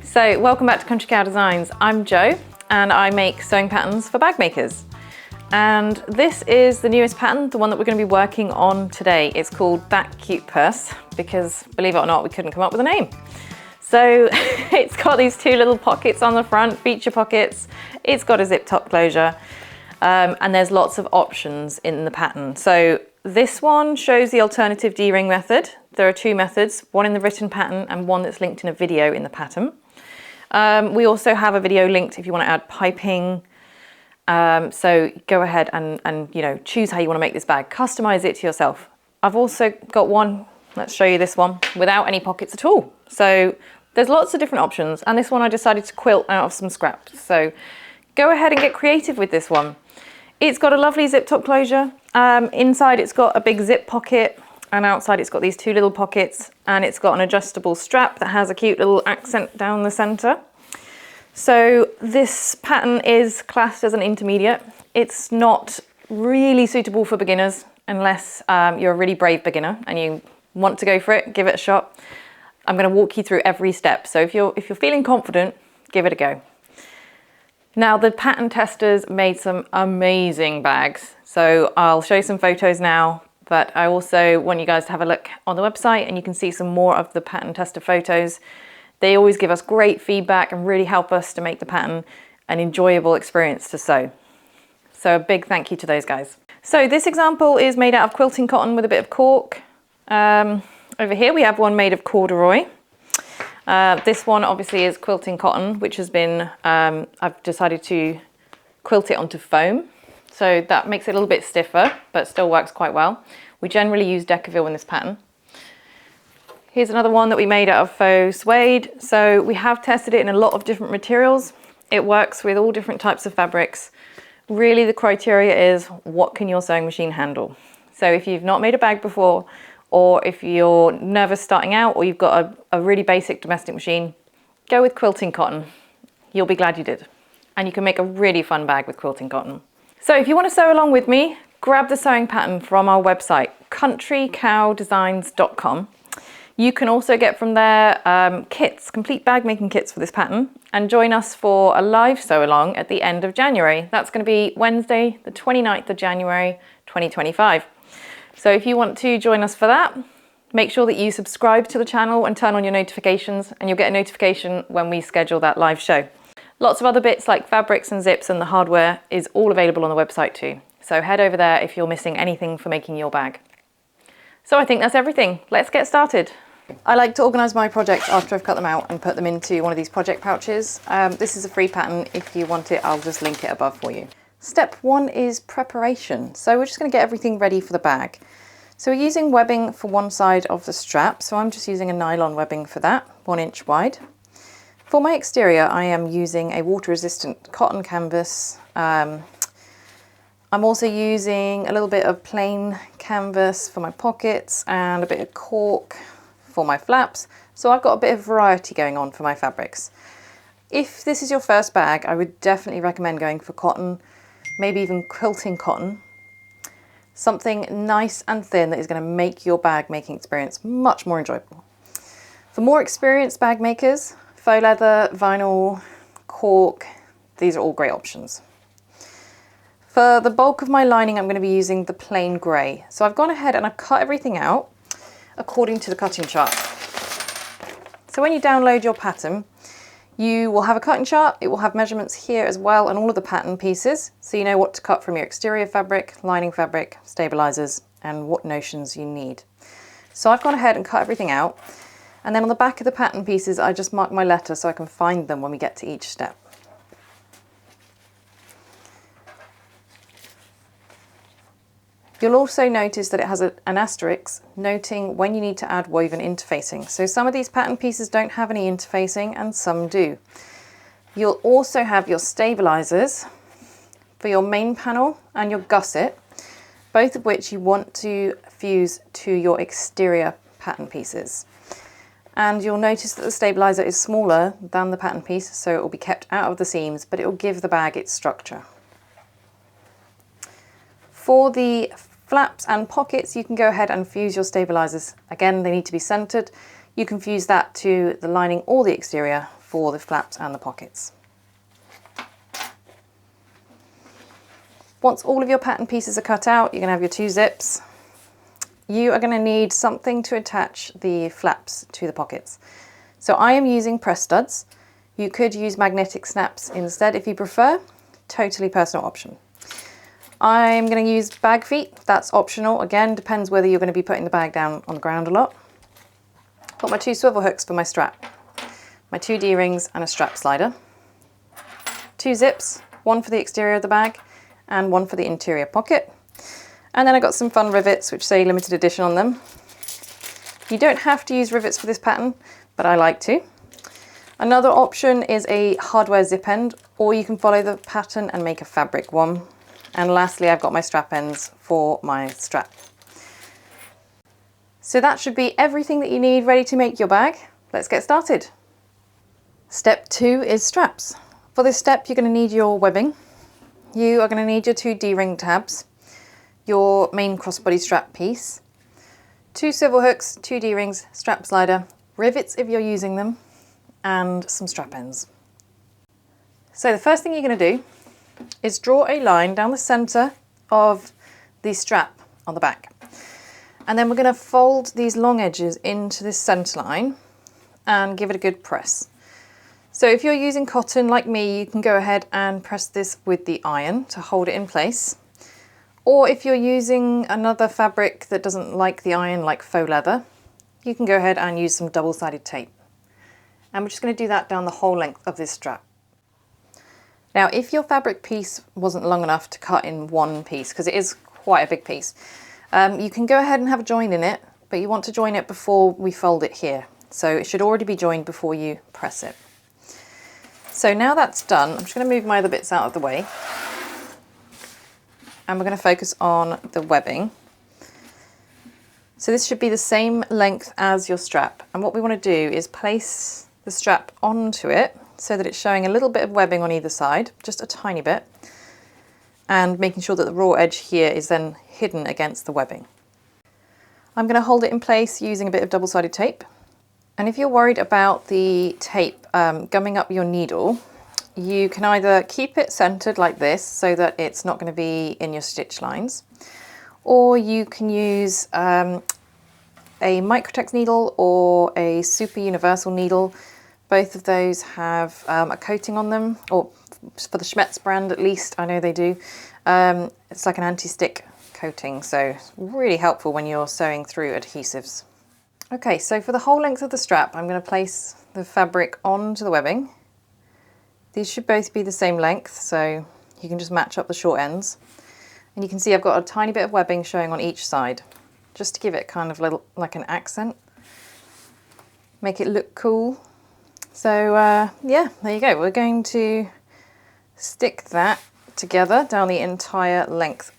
So welcome back to Country Cow Designs. I'm Jo and I make sewing patterns for bag makers. And this is the newest pattern, the one that we're going to be working on today. It's called That Cute Purse because, believe it or not, we couldn't come up with a name. So it's got these two little pockets on the front, feature pockets. It's got a zip top closure and there's lots of options in the pattern. So this one shows the alternative D-ring method. There are two methods, one in the written pattern and one that's linked in a video in the pattern. We also have a video linked if you want to add piping. So go ahead and choose how you want to make this bag. Customize it to yourself. I've also got one, let's show you this one, without any pockets at all. So there's lots of different options. And this one I decided to quilt out of some scraps. So go ahead and get creative with this one. It's got a lovely zip top closure. Inside it's got a big zip pocket and outside it's got these two little pockets and it's got an adjustable strap that has a cute little accent down the center. So this pattern is classed as an intermediate. It's not really suitable for beginners unless you're a really brave beginner and you want to go for it, give it a shot. I'm going to walk you through every step. So if you're feeling confident, give it a go. Now the pattern testers made some amazing bags. So I'll show you some photos now, but I also want you guys to have a look on the website and you can see some more of the pattern tester photos. They always give us great feedback and really help us to make the pattern an enjoyable experience to sew. So a big thank you to those guys. So this example is made out of quilting cotton with a bit of cork. Over here we have one made of corduroy. This one obviously is quilting cotton, which has been, I've decided to quilt it onto foam. So that makes it a little bit stiffer, but still works quite well. We generally use Decaville in this pattern. Here's another one that we made out of faux suede. So we have tested it in a lot of different materials. It works with all different types of fabrics. Really the criteria is what can your sewing machine handle? So if you've not made a bag before, or if you're nervous starting out, or you've got a really basic domestic machine, go with quilting cotton. You'll be glad you did. And you can make a really fun bag with quilting cotton. So if you want to sew along with me, grab the sewing pattern from our website, countrycowdesigns.com. You can also get from there kits, complete bag making kits for this pattern, and join us for a live sew along at the end of January. That's going to be Wednesday, the 29th of January, 2025. So if you want to join us for that, make sure that you subscribe to the channel and turn on your notifications, and you'll get a notification when we schedule that live show. Lots of other bits like fabrics and zips and the hardware is all available on the website too. So head over there if you're missing anything for making your bag. So I think that's everything. Let's get started. I like to organise my projects after I've cut them out and put them into one of these project pouches. This is a free pattern. If you want it, I'll just link it above for you. Step one is preparation. So we're just going to get everything ready for the bag. So we're using webbing for one side of the strap. So I'm just using a nylon webbing for that, 1 inch wide. For my exterior, I am using a water-resistant cotton canvas. I'm also using a little bit of plain canvas for my pockets and a bit of cork for my flaps. So I've got a bit of variety going on for my fabrics. If this is your first bag, I would definitely recommend going for cotton, maybe even quilting cotton. Something nice and thin that is going to make your bag making experience much more enjoyable. For more experienced bag makers, faux leather, vinyl, cork, these are all great options. For the bulk of my lining, I'm going to be using the plain grey. So I've gone ahead and I've cut everything out according to the cutting chart. So when you download your pattern, you will have a cutting chart. It will have measurements here as well and all of the pattern pieces. So you know what to cut from your exterior fabric, lining fabric, stabilizers, and what notions you need. So I've gone ahead and cut everything out. And then on the back of the pattern pieces, I just mark my letter so I can find them when we get to each step. You'll also notice that it has an asterisk noting when you need to add woven interfacing. So some of these pattern pieces don't have any interfacing and some do. You'll also have your stabilizers for your main panel and your gusset, both of which you want to fuse to your exterior pattern pieces. And you'll notice that the stabilizer is smaller than the pattern piece, so it will be kept out of the seams, but it will give the bag its structure. For the flaps and pockets, you can go ahead and fuse your stabilizers. Again, they need to be centered. You can fuse that to the lining or the exterior for the flaps and the pockets. Once all of your pattern pieces are cut out, you're going to have your 2 zips. You are going to need something to attach the flaps to the pockets. So I am using press studs. You could use magnetic snaps instead if you prefer. Totally personal option. I'm going to use bag feet. That's optional. Again, depends whether you're going to be putting the bag down on the ground a lot. Got my 2 swivel hooks for my strap, my 2 D-rings and a strap slider. 2 zips, one for the exterior of the bag and one for the interior pocket. And then I got some fun rivets which say limited edition on them. You don't have to use rivets for this pattern, but I like to. Another option is a hardware zip end, or you can follow the pattern and make a fabric one. And lastly, I've got my strap ends for my strap. So that should be everything that you need ready to make your bag. Let's get started. Step 2 is straps. For this step, you're going to need your webbing. You are going to need your 2 D-ring tabs, your main crossbody strap piece, 2 swivel hooks, 2 D-rings, strap slider, rivets if you're using them, and some strap ends. So the first thing you're going to do is draw a line down the center of the strap on the back. And then we're going to fold these long edges into this center line and give it a good press. So if you're using cotton like me, you can go ahead and press this with the iron to hold it in place. Or if you're using another fabric that doesn't like the iron, like faux leather, you can go ahead and use some double-sided tape. And we're just going to do that down the whole length of this strap. Now, if your fabric piece wasn't long enough to cut in one piece, because it is quite a big piece, you can go ahead and have a join in it, but you want to join it before we fold it here. So it should already be joined before you press it. So now that's done, I'm just going to move my other bits out of the way. And we're going to focus on the webbing. So this should be the same length as your strap. And what we want to do is place the strap onto it so that it's showing a little bit of webbing on either side, just a tiny bit. And making sure that the raw edge here is then hidden against the webbing. I'm going to hold it in place using a bit of double-sided tape. And if you're worried about the tape gumming up your needle, you can either keep it centered like this so that it's not going to be in your stitch lines, or you can use a Microtex needle or a super universal needle. Both of those have a coating on them, or for the Schmetz brand at least, I know they do. It's like an anti-stick coating, so it's really helpful when you're sewing through adhesives. Okay, so for the whole length of the strap, I'm going to place the fabric onto the webbing. These should both be the same length, so you can just match up the short ends. And you can see I've got a tiny bit of webbing showing on each side, just to give it kind of like an accent. Make it look cool. So yeah, there you go. We're going to stick that together down the entire length.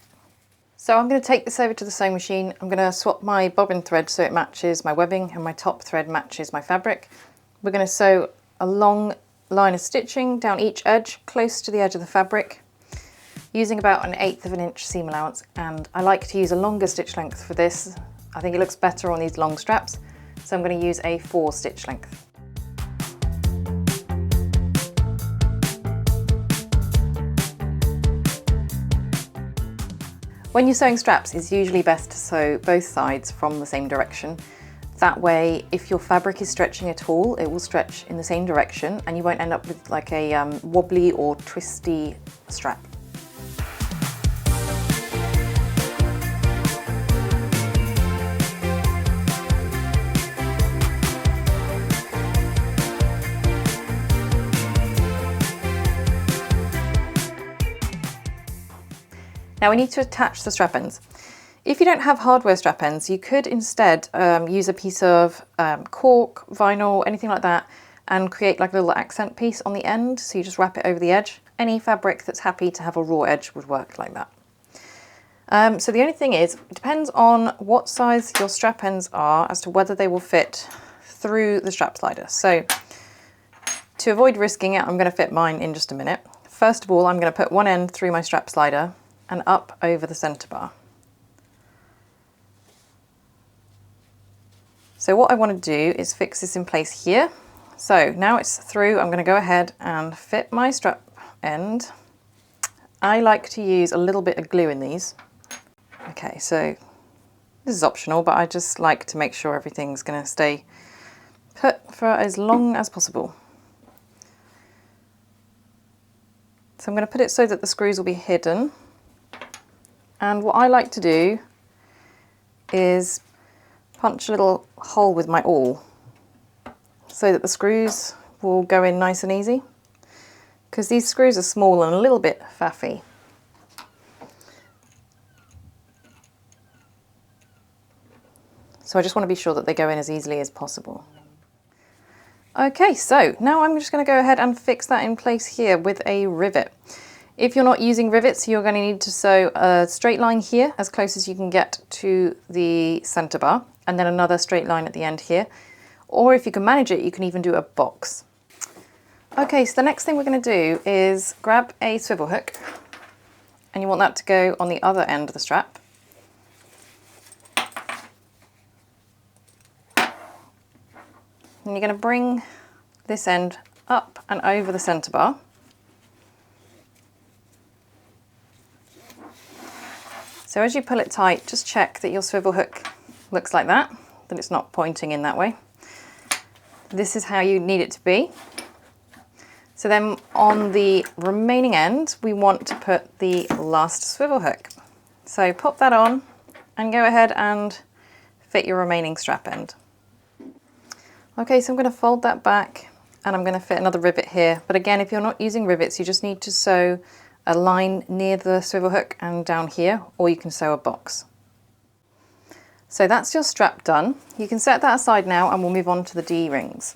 So I'm going to take this over to the sewing machine. I'm going to swap my bobbin thread so it matches my webbing and my top thread matches my fabric. We're going to sew a long line of stitching down each edge close to the edge of the fabric, using about 1/8 of an inch seam allowance, and I like to use a longer stitch length for this. I think it looks better on these long straps, so I'm going to use a 4 stitch length. When you're sewing straps, it's usually best to sew both sides from the same direction. That way, if your fabric is stretching at all, it will stretch in the same direction and you won't end up with like a wobbly or twisty strap. Now we need to attach the strap ends. If you don't have hardware strap ends, you could instead use a piece of cork, vinyl, anything like that, and create like a little accent piece on the end. So you just wrap it over the edge. Any fabric that's happy to have a raw edge would work like that. So the only thing is, it depends on what size your strap ends are as to whether they will fit through the strap slider. So to avoid risking it, I'm going to fit mine in just a minute. First of all, I'm going to put one end through my strap slider and up over the center bar. So what I want to do is fix this in place here So now it's through, I'm going to go ahead and fit my strap end. I like to use a little bit of glue in these. Okay, so this is optional, but I just like to make sure everything's going to stay put for as long as possible. So I'm going to put it so that the screws will be hidden. And what I like to do is punch a little hole with my awl so that the screws will go in nice and easy, because these screws are small and a little bit faffy. So I just want to be sure that they go in as easily as possible. Okay, so now I'm just going to go ahead and fix that in place here with a rivet. If you're not using rivets, you're going to need to sew a straight line here as close as you can get to the center bar, and then another straight line at the end here. Or if you can manage it, you can even do a box. Okay, so the next thing we're going to do is grab a swivel hook, and you want that to go on the other end of the strap. And you're going to bring this end up and over the center bar. So as you pull it tight, just check that your swivel hook looks like that it's not pointing in that way. This is how you need it to be. So then on the remaining end, we want to put the last swivel hook. So pop that on and go ahead and fit your remaining strap end. Okay, so I'm going to fold that back and I'm going to fit another rivet here. But again, if you're not using rivets, you just need to sew a line near the swivel hook and down here, or you can sew a box. So that's your strap done. You can set that aside now and we'll move on to the D-rings.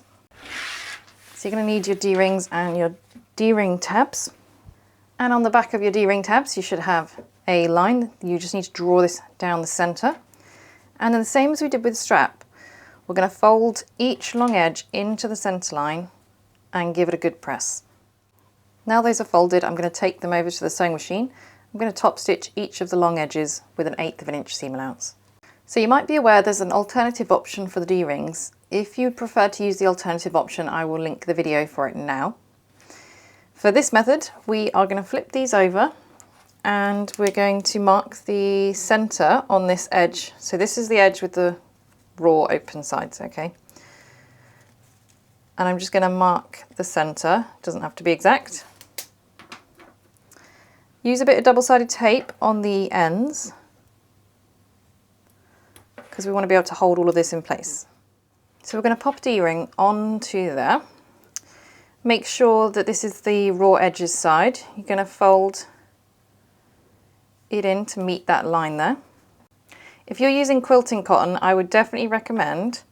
So you're going to need your D-rings and your D-ring tabs. And on the back of your D-ring tabs, you should have a line. You just need to draw this down the center. And then the same as we did with the strap, we're going to fold each long edge into the center line and give it a good press. Now those are folded, I'm going to take them over to the sewing machine. I'm going to top stitch each of the long edges with 1/8 of an inch seam allowance. So you might be aware there's an alternative option for the D-rings. If you prefer to use the alternative option, I will link the video for it now. For this method, we are going to flip these over and we're going to mark the center on this edge. So this is the edge with the raw open sides, okay? And I'm just going to mark the center, it doesn't have to be exact. Use a bit of double-sided tape on the ends because we want to be able to hold all of this in place. So we're going to pop a D-ring onto there. Make sure that this is the raw edges side. You're going to fold it in to meet that line there. If you're using quilting cotton, I would definitely recommend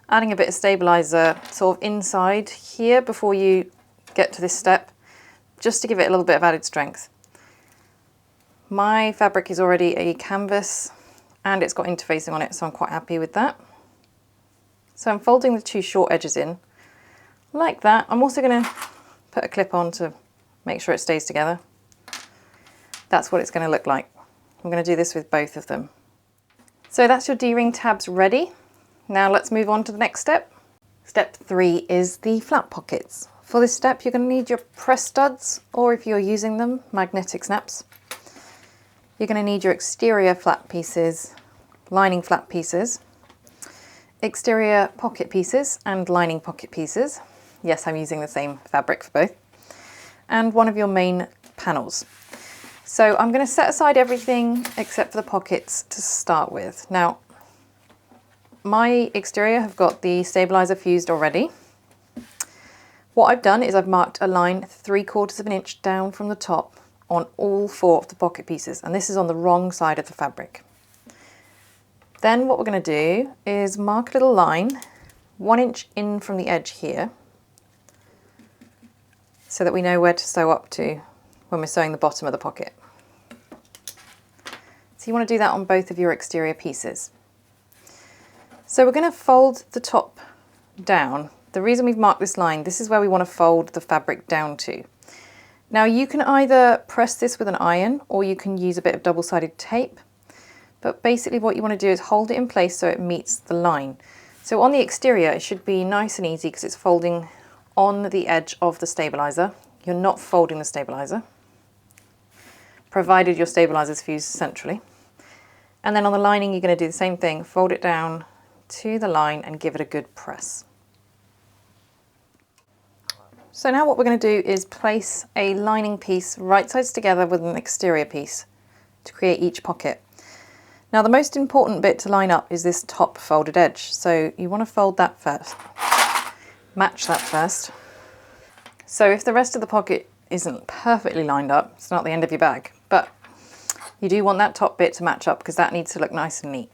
adding a bit of stabilizer sort of inside here before you get to this step, just to give it a little bit of added strength. My fabric is already a canvas and it's got interfacing on it, so I'm quite happy with that. So I'm folding the two short edges in like that. I'm also going to put a clip on to make sure it stays together. That's what it's going to look like. I'm going to do this with both of them. So that's your D-ring tabs ready. Now let's move on to the next step. Step 3 is the flap pockets. For this step, you're going to need your press studs, or if you're using them, magnetic snaps. You're going to need your exterior flap pieces, lining flap pieces, exterior pocket pieces and lining pocket pieces. Yes, I'm using the same fabric for both. And one of your main panels. So I'm going to set aside everything except for the pockets to start with. Now, my exterior have got the stabilizer fused already. What I've done is I've marked a line 3/4 of an inch down from the top on all 4 of the pocket pieces, and this is on the wrong side of the fabric. Then what we're going to do is mark a little line 1 inch in from the edge here, so that we know where to sew up to when we're sewing the bottom of the pocket. So you want to do that on both of your exterior pieces. So we're going to fold the top down. The reason we've marked this line, this is where we want to fold the fabric down to. Now you can either press this with an iron or you can use a bit of double-sided tape, but basically what you want to do is hold it in place so it meets the line. So on the exterior it should be nice and easy because it's folding on the edge of the stabilizer. You're not folding the stabilizer, provided your stabilizer is fused centrally. And then on the lining, you're going to do the same thing. Fold it down to the line and give it a good press. So now what we're going to do is place a lining piece right sides together with an exterior piece to create each pocket. Now the most important bit to line up is this top folded edge. So you want to fold that first, match that first. So if the rest of the pocket isn't perfectly lined up, it's not the end of your bag, but you do want that top bit to match up because that needs to look nice and neat.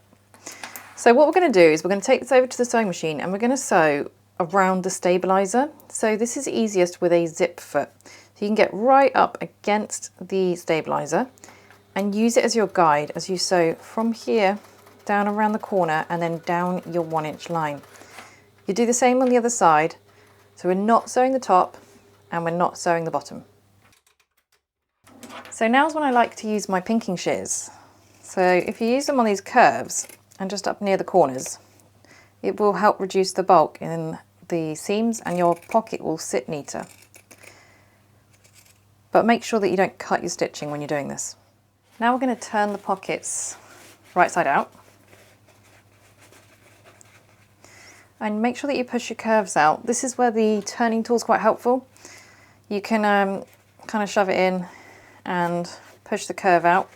So what we're going to do is we're going to take this over to the sewing machine and we're going to sew around the stabilizer. So this is easiest with a zip foot. So you can get right up against the stabilizer and use it as your guide as you sew from here down around the corner and then down your 1-inch line. You do the same on the other side. So we're not sewing the top and we're not sewing the bottom. So now's when I like to use my pinking shears. So if you use them on these curves and just up near the corners, it will help reduce the bulk in the seams and your pocket will sit neater. But make sure that you don't cut your stitching when you're doing this. Now we're going to turn the pockets right side out. And make sure that you push your curves out. This is where the turning tool is quite helpful. You can kind of shove it in and push the curve out.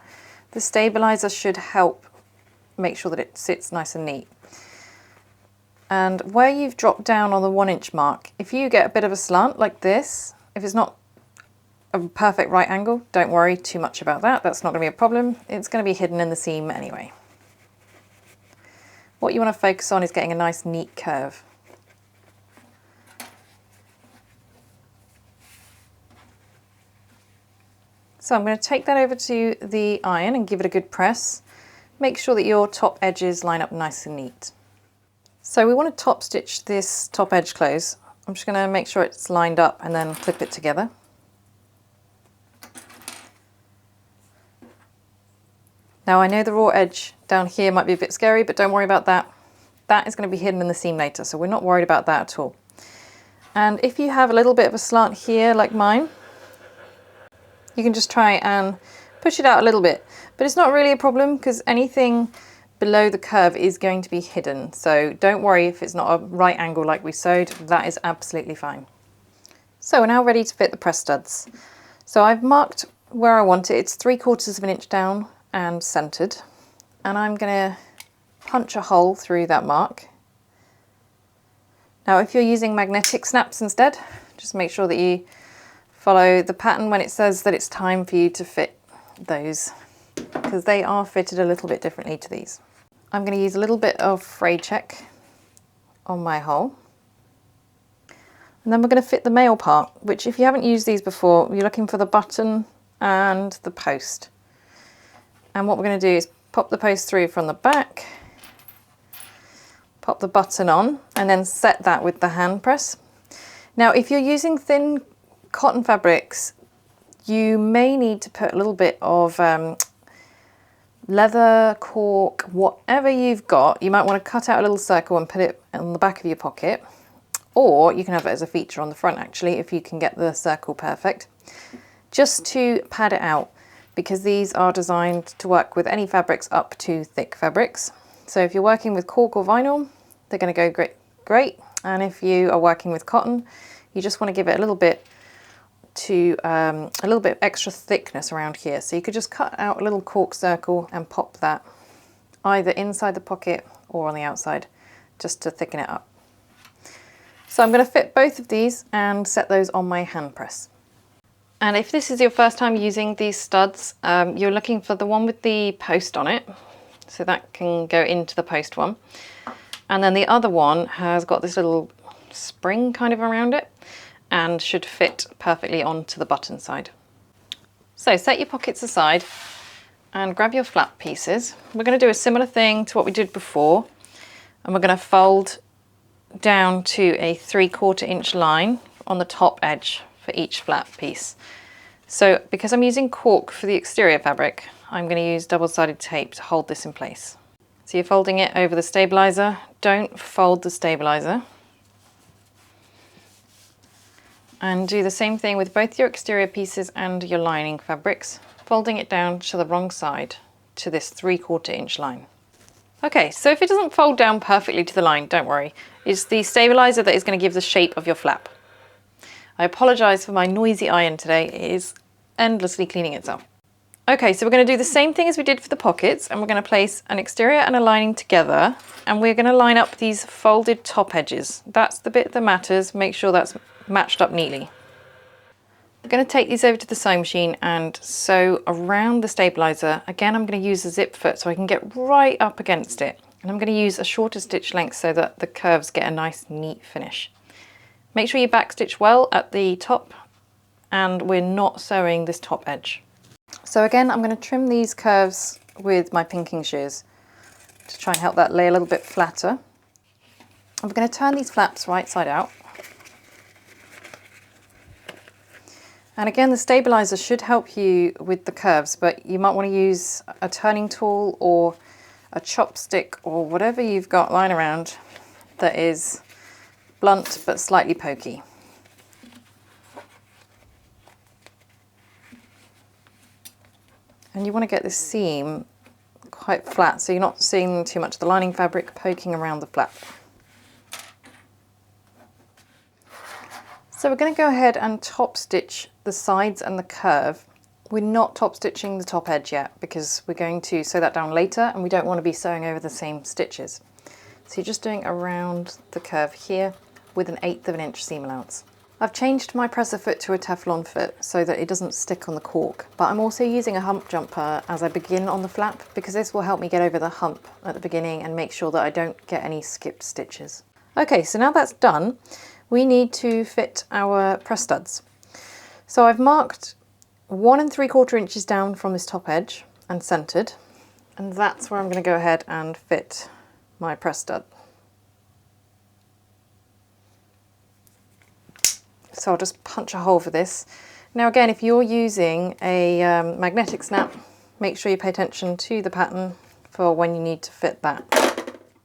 The stabilizer should help make sure that it sits nice and neat. And where you've dropped down on the 1-inch mark, if you get a bit of a slant like this, if it's not a perfect right angle, don't worry too much about that. That's not going to be a problem. It's going to be hidden in the seam anyway. What you want to focus on is getting a nice neat curve. So I'm going to take that over to the iron and give it a good press. Make sure that your top edges line up nice and neat. So we want to top stitch this top edge close. I'm just going to make sure it's lined up and then clip it together. Now I know the raw edge down here might be a bit scary, but don't worry about that. That is going to be hidden in the seam later, so we're not worried about that at all. And if you have a little bit of a slant here like mine, you can just try and push it out a little bit. But it's not really a problem because anything below the curve is going to be hidden. So don't worry if it's not a right angle like we sewed, that is absolutely fine. So we're now ready to fit the press studs. So I've marked where I want it. It's 3/4 of an inch down and centered. And I'm going to punch a hole through that mark. Now if you're using magnetic snaps instead, just make sure that you follow the pattern when it says that it's time for you to fit those, because they are fitted a little bit differently to these. I'm going to use a little bit of fray check on my hole. And then we're going to fit the male part, which if you haven't used these before, you're looking for the button and the post. And what we're going to do is pop the post through from the back, pop the button on, and then set that with the hand press. Now if you're using thin cotton fabrics, you may need to put a little bit of leather, cork, whatever you've got. You might want to cut out a little circle and put it on the back of your pocket, or you can have it as a feature on the front actually if you can get the circle perfect, just to pad it out, because these are designed to work with any fabrics up to thick fabrics. So if you're working with cork or vinyl, they're going to go great. And if you are working with cotton, you just want to give it a little bit extra thickness around here. So you could just cut out a little cork circle and pop that either inside the pocket or on the outside, just to thicken it up. So I'm going to fit both of these and set those on my hand press. And if this is your first time using these studs, you're looking for the one with the post on it. So that can go into the post one. And then the other one has got this little spring kind of around it and should fit perfectly onto the button side. So set your pockets aside and grab your flap pieces. We're going to do a similar thing to what we did before, and we're going to fold down to a 3/4 inch line on the top edge for each flap piece. So because I'm using cork for the exterior fabric, I'm going to use double-sided tape to hold this in place. So you're folding it over the stabilizer. Don't fold the stabilizer. And do the same thing with both your exterior pieces and your lining fabrics, folding it down to the wrong side to this 3/4 inch line. Okay, so if it doesn't fold down perfectly to the line, don't worry. It's the stabilizer that is going to give the shape of your flap. I apologise for my noisy iron today. It is endlessly cleaning itself. Okay, so we're going to do the same thing as we did for the pockets, and we're going to place an exterior and a lining together, and we're going to line up these folded top edges. That's the bit that matters. Make sure that's matched up neatly. I'm going to take these over to the sewing machine and sew around the stabilizer. Again, I'm going to use a zip foot so I can get right up against it. And I'm going to use a shorter stitch length so that the curves get a nice neat finish. Make sure you backstitch well at the top, and we're not sewing this top edge. So again, I'm going to trim these curves with my pinking shears to try and help that lay a little bit flatter. I'm going to turn these flaps right side out. And again, the stabilizer should help you with the curves, but you might want to use a turning tool or a chopstick or whatever you've got lying around that is blunt but slightly pokey. And you want to get this seam quite flat so you're not seeing too much of the lining fabric poking around the flap. So we're going to go ahead and top stitch the sides and the curve. We're not top stitching the top edge yet because we're going to sew that down later, and we don't want to be sewing over the same stitches. So you're just doing around the curve here with an 1/8 of an inch seam allowance. I've changed my presser foot to a Teflon foot so that it doesn't stick on the cork, but I'm also using a hump jumper as I begin on the flap because this will help me get over the hump at the beginning and make sure that I don't get any skipped stitches. Okay, so now that's done, we need to fit our press studs. So I've marked 1 3/4 inches down from this top edge and centered, and that's where I'm going to go ahead and fit my press stud. So I'll just punch a hole for this. Now again, if you're using a magnetic snap, make sure you pay attention to the pattern for when you need to fit that.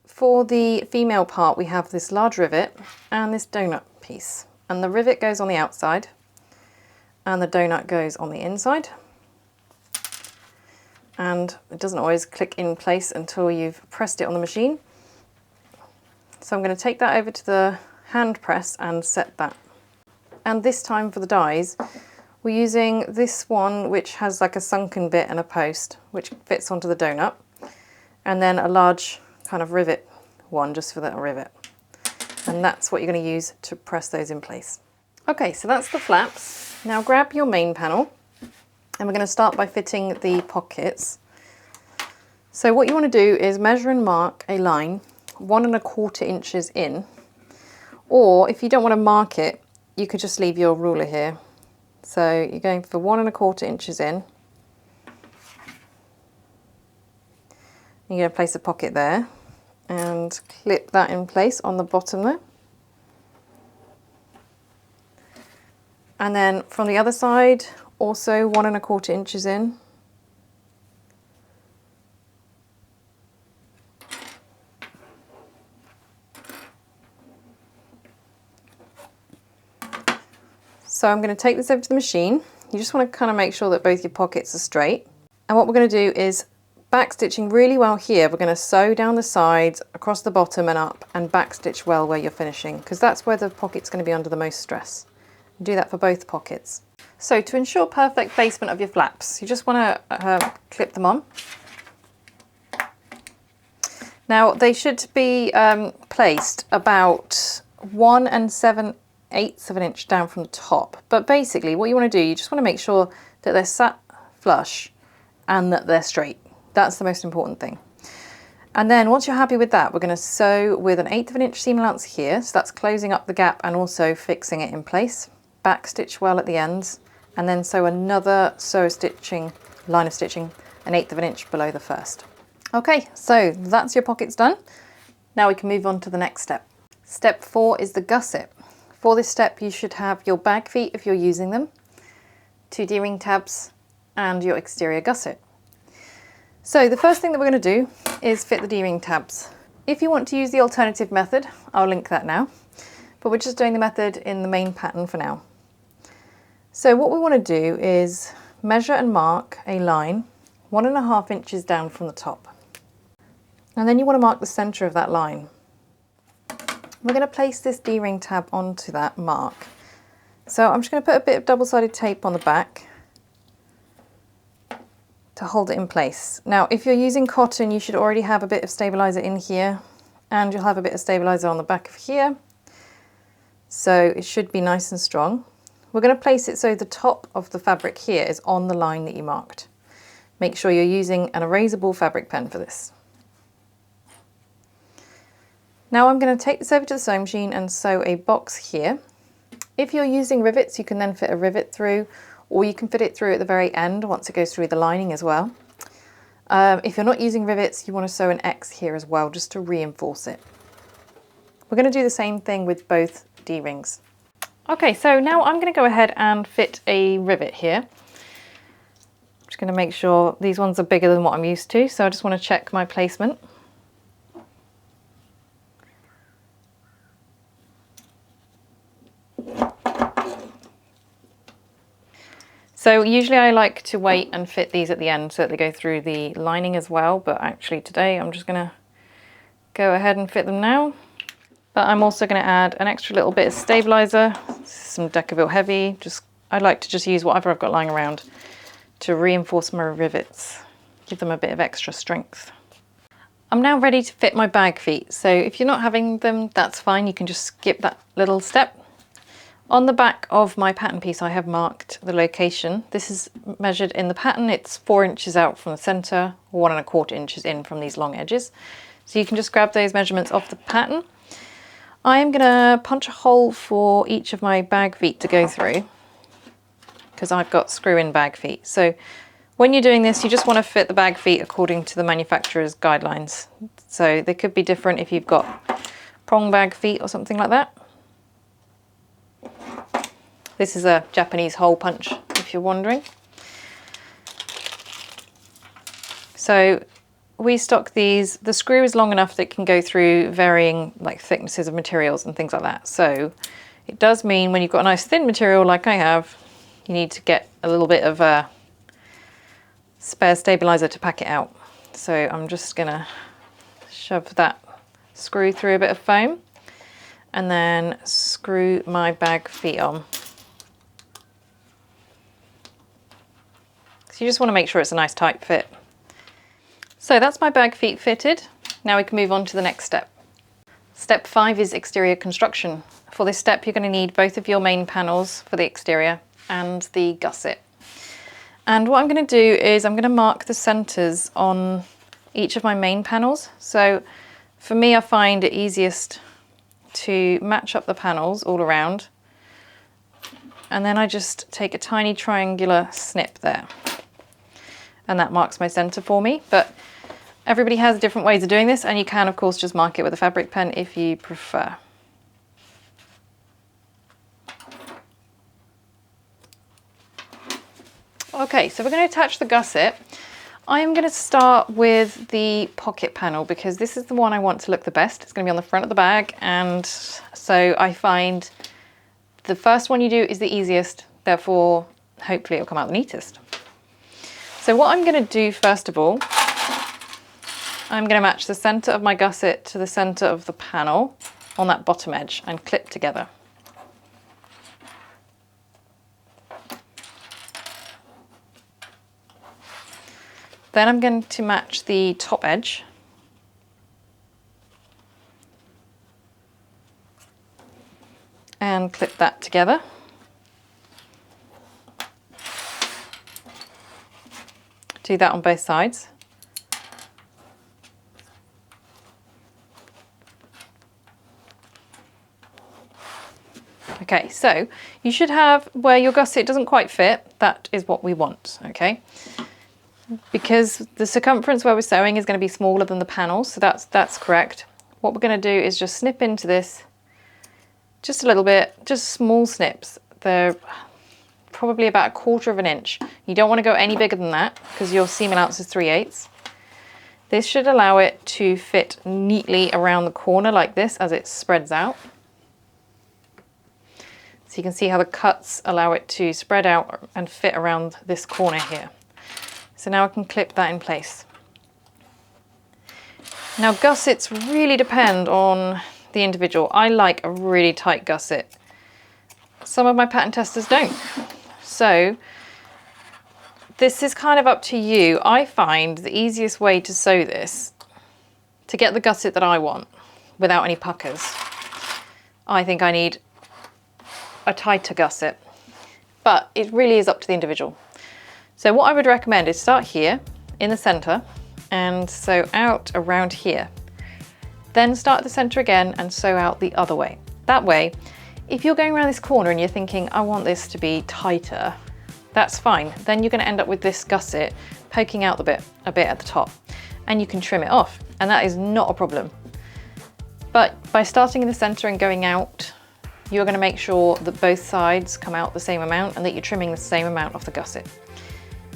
For the female part, we have this large rivet and this donut piece, and the rivet goes on the outside and the donut goes on the inside, and it doesn't always click in place until you've pressed it on the machine. So I'm going to take that over to the hand press and set that. And this time for the dies, we're using this one which has like a sunken bit and a post which fits onto the donut, and then a large kind of rivet one just for the rivet. And that's what you're going to use to press those in place. Okay, so that's the flaps. Now grab your main panel, and we're going to start by fitting the pockets. So what you want to do is measure and mark a line 1 1/4 inches in, or if you don't want to mark it, you could just leave your ruler here. So you're going for 1 1/4 inches in. You're going to place a pocket there and clip that in place on the bottom there. And then from the other side, also 1 1/4 inches in. So I'm going to take this over to the machine. You just want to kind of make sure that both your pockets are straight. And what we're going to do is back stitching really well here. We're going to sew down the sides, across the bottom and up, and back stitch well where you're finishing, because that's where the pocket's going to be under the most stress. Do that for both pockets. So to ensure perfect placement of your flaps, you just want to clip them on. Now they should be placed about 1 7/8 of an inch down from the top. But basically what you want to do, you just want to make sure that they're sat flush and that they're straight. That's the most important thing. And then once you're happy with that, we're going to sew with an 1/8 of an inch seam allowance here. So that's closing up the gap and also fixing it in place. Back stitch well at the ends, and then sew another line of stitching an 1/8 of an inch below the first. Okay, so that's your pockets done. Now we can move on to the next step. Step 4 is the gusset. For this step, you should have your bag feet if you're using them, 2 D-ring tabs, and your exterior gusset. So the first thing that we're going to do is fit the D-ring tabs. If you want to use the alternative method, I'll link that now, but we're just doing the method in the main pattern for now. So what we want to do is measure and mark a line 1.5 inches down from the top. And then you want to mark the centre of that line. We're going to place this D-ring tab onto that mark. So I'm just going to put a bit of double-sided tape on the back to hold it in place. Now, if you're using cotton, you should already have a bit of stabiliser in here, and you'll have a bit of stabiliser on the back of here. So it should be nice and strong. We're going to place it so the top of the fabric here is on the line that you marked. Make sure you're using an erasable fabric pen for this. Now I'm going to take this over to the sewing machine and sew a box here. If you're using rivets, you can then fit a rivet through, or you can fit it through at the very end once it goes through the lining as well. If you're not using rivets, you want to sew an X here as well, just to reinforce it. We're going to do the same thing with both D-rings. Okay, so now I'm going to go ahead and fit a rivet here. I'm just going to make sure these ones are bigger than what I'm used to, so I just want to check my placement. So usually I like to wait and fit these at the end so that they go through the lining as well, but actually today I'm just going to go ahead and fit them now. But I'm also going to add an extra little bit of stabiliser, some Decaville Heavy. I like to just use whatever I've got lying around to reinforce my rivets, give them a bit of extra strength. I'm now ready to fit my bag feet, so if you're not having them, that's fine, you can just skip that little step. On the back of my pattern piece I have marked the location. This is measured in the pattern, it's 4 inches out from the centre, 1.25 inches in from these long edges. So you can just grab those measurements off the pattern. I'm going to punch a hole for each of my bag feet to go through, because I've got screw-in bag feet. So when you're doing this, you just want to fit the bag feet according to the manufacturer's guidelines. So they could be different if you've got prong bag feet or something like that. This is a Japanese hole punch, if you're wondering. So we stock these, the screw is long enough that it can go through varying thicknesses of materials and things like that. So it does mean when you've got a nice thin material like I have, you need to get a little bit of a spare stabiliser to pack it out. So I'm just gonna shove that screw through a bit of foam and then screw my bag feet on. So you just want to make sure it's a nice tight fit. So that's my bag feet fitted. Now we can move on to the next step. Step 5 is exterior construction. For this step you're going to need both of your main panels for the exterior and the gusset. And what I'm going to do is I'm going to mark the centres on each of my main panels. So for me I find it easiest to match up the panels all around, and then I just take a tiny triangular snip there. And that marks my centre for me, but everybody has different ways of doing this, and you can of course just mark it with a fabric pen if you prefer. Okay, so we're going to attach the gusset. I am going to start with the pocket panel because this is the one I want to look the best. It's going to be on the front of the bag, and so I find the first one you do is the easiest, therefore hopefully it'll come out the neatest. So what I'm going to do first of all, I'm going to match the centre of my gusset to the centre of the panel on that bottom edge and clip together. Then I'm going to match the top edge and clip that together. Do that on both sides. Okay, so you should have where your gusset doesn't quite fit, that is what we want, okay? Because the circumference where we're sewing is going to be smaller than the panels, so that's correct. What we're going to do is just snip into this just a little bit, just small snips. They're probably about 1/4 inch. You don't want to go any bigger than that because your seam allowance is 3/8. This should allow it to fit neatly around the corner like this as it spreads out. So you can see how the cuts allow it to spread out and fit around this corner here. So now I can clip that in place. Now gussets really depend on the individual. I like a really tight gusset. Some of my pattern testers don't. So this is kind of up to you. I find the easiest way to sew this, to get the gusset that I want without any puckers, I think I need a tighter gusset, but it really is up to the individual. So what I would recommend is start here in the center and sew out around here. Then start at the center again and sew out the other way. That way, if you're going around this corner and you're thinking, I want this to be tighter, that's fine. Then you're going to end up with this gusset poking out a bit at the top, and you can trim it off, and that is not a problem. But by starting in the center and going out, you're going to make sure that both sides come out the same amount and that you're trimming the same amount off the gusset.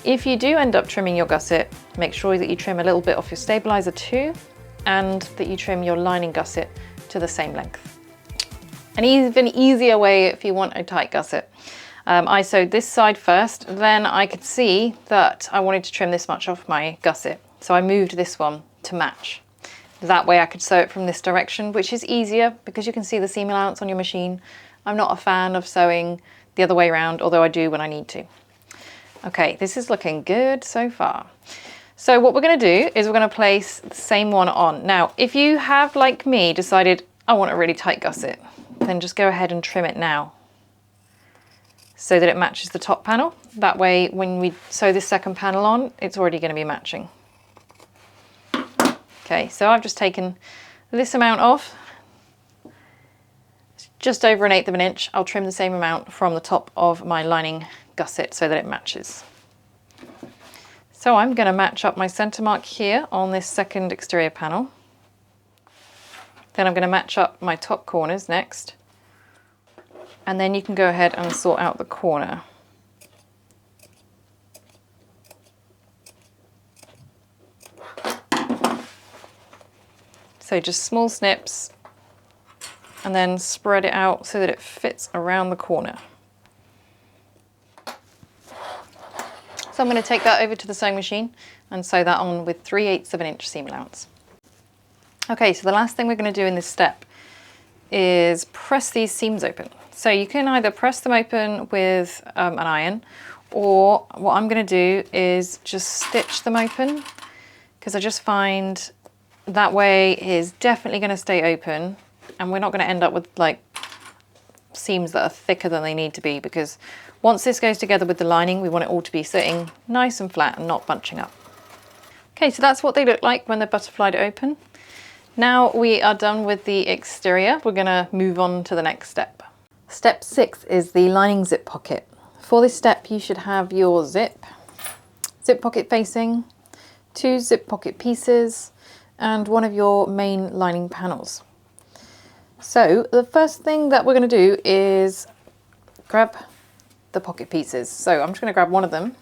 If you do end up trimming your gusset, make sure that you trim a little bit off your stabilizer too, and that you trim your lining gusset to the same length. An even easier way if you want a tight gusset. I sewed this side first, then I could see that I wanted to trim this much off my gusset. So I moved this one to match. That way I could sew it from this direction, which is easier because you can see the seam allowance on your machine. I'm not a fan of sewing the other way around, although I do when I need to. Okay, this is looking good so far. So what we're going to do is we're going to place the same one on. Now, if you have, like me, decided I want a really tight gusset, then just go ahead and trim it now so that it matches the top panel. That way, when we sew this second panel on, it's already going to be matching. Okay, so I've just taken this amount off, it's just over 1/8 of an inch. I'll trim the same amount from the top of my lining gusset so that it matches. So I'm going to match up my center mark here on this second exterior panel. Then I'm going to match up my top corners next. And then you can go ahead and sort out the corner. So just small snips and then spread it out so that it fits around the corner. So I'm going to take that over to the sewing machine and sew that on with 3/8 of an inch seam allowance. Okay, so the last thing we're going to do in this step is press these seams open. So you can either press them open with an iron, or what I'm going to do is just stitch them open, because I just find that way is definitely going to stay open and we're not going to end up with like seams that are thicker than they need to be, because once this goes together with the lining, we want it all to be sitting nice and flat and not bunching up. Okay, so that's what they look like when they're butterflied open. Now we are done with the exterior, we're going to move on to the next step. Step 6 is the lining zip pocket. For this step you should have your zip pocket facing, 2 zip pocket pieces, and one of your main lining panels. So the first thing that we're going to do is grab the pocket pieces. So I'm just going to grab one of them.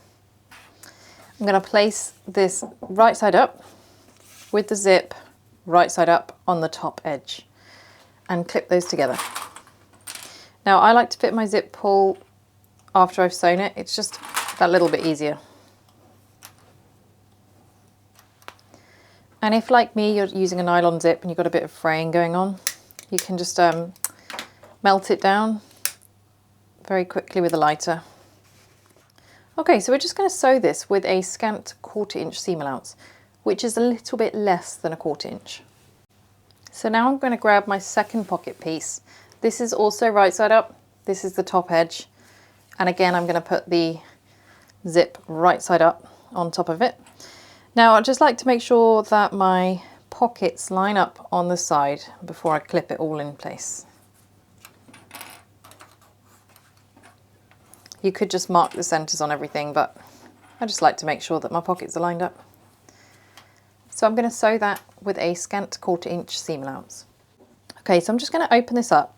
I'm going to place this right side up with the zip right side up on the top edge and clip those together. Now I like to fit my zip pull after I've sewn it, it's just that little bit easier. And if, like me, you're using a nylon zip and you've got a bit of fraying going on, you can just melt it down very quickly with a lighter. Okay, so we're just going to sew this with a scant 1/4 inch seam allowance, which is a little bit less than a 1/4 inch. So now I'm going to grab my second pocket piece. This is also right side up, this is the top edge, and again I'm going to put the zip right side up on top of it. Now I'd just like to make sure that my pockets line up on the side before I clip it all in place. You could just mark the centers on everything, but I just like to make sure that my pockets are lined up. So I'm going to sew that with a scant 1/4 inch seam allowance. Okay, so I'm just going to open this up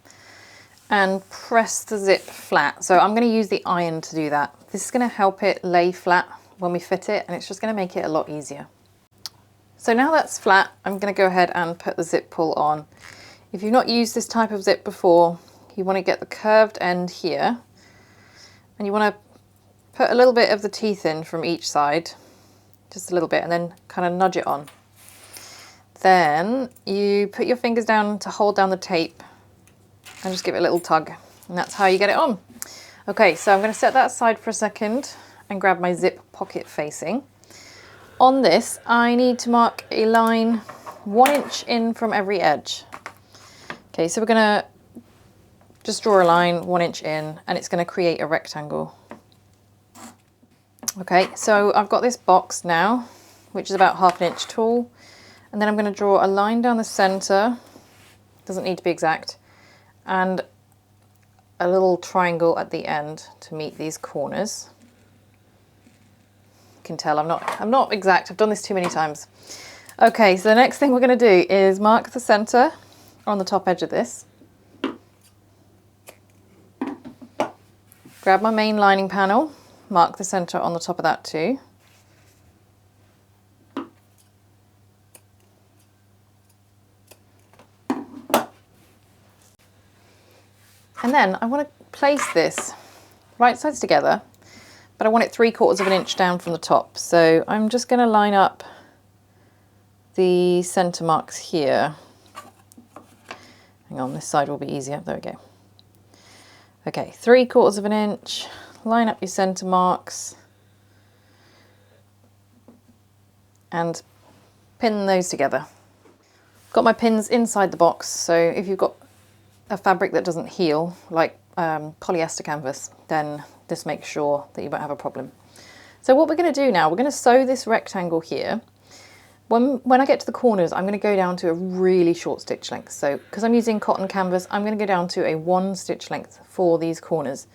and press the zip flat. So I'm going to use the iron to do that. This is going to help it lay flat when we fit it, and it's just going to make it a lot easier. So now that's flat, I'm going to go ahead and put the zip pull on. If you've not used this type of zip before, you want to get the curved end here, and you want to put a little bit of the teeth in from each side, just a little bit, and then kind of nudge it on. Then you put your fingers down to hold down the tape and just give it a little tug, and that's how you get it on. Okay, so I'm going to set that aside for a second and grab my zip pocket facing. On this, I need to mark a line 1 inch in from every edge. Okay, so we're going to just draw a line 1 inch in, and it's going to create a rectangle. Okay, so I've got this box now, which is about 1/2 inch tall, and then I'm going to draw a line down the center, doesn't need to be exact, and a little triangle at the end to meet these corners. You can tell I'm not exact, I've done this too many times. Okay, so the next thing we're going to do is mark the center on the top edge of this. Grab my main lining panel, mark the center on the top of that too. And then I want to place this right sides together, but I want it 3/4 of an inch down from the top. So I'm just going to line up the center marks here. Hang on, this side will be easier. There we go. Okay, 3/4 of an inch, line up your center marks and pin those together. Got my pins inside the box, so if you've got a fabric that doesn't heal, like polyester canvas, then just make sure that you won't have a problem. So what we're going to do now, we're going to sew this rectangle here. When I get to the corners, I'm going to go down to a really short stitch length. So because I'm using cotton canvas, I'm going to go down to a 1 stitch length for these corners.